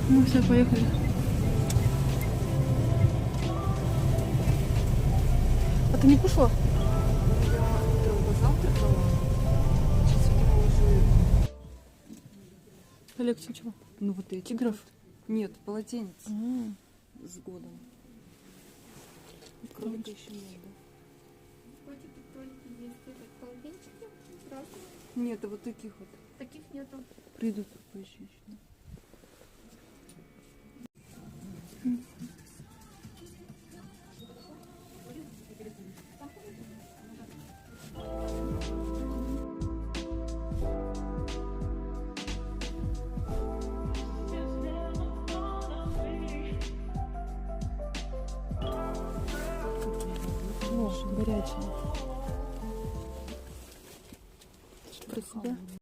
Ну все, поехали. А ты не кушала? Я завтракала. Сейчас, видимо, уже... Коллекцию чего? Ну вот эти. Тигров? Нет, полотенец с годом. Кролика еще нет, да? Нет, а вот таких вот. Таких нету. Придут попозже еще. О, горячая. Про себя.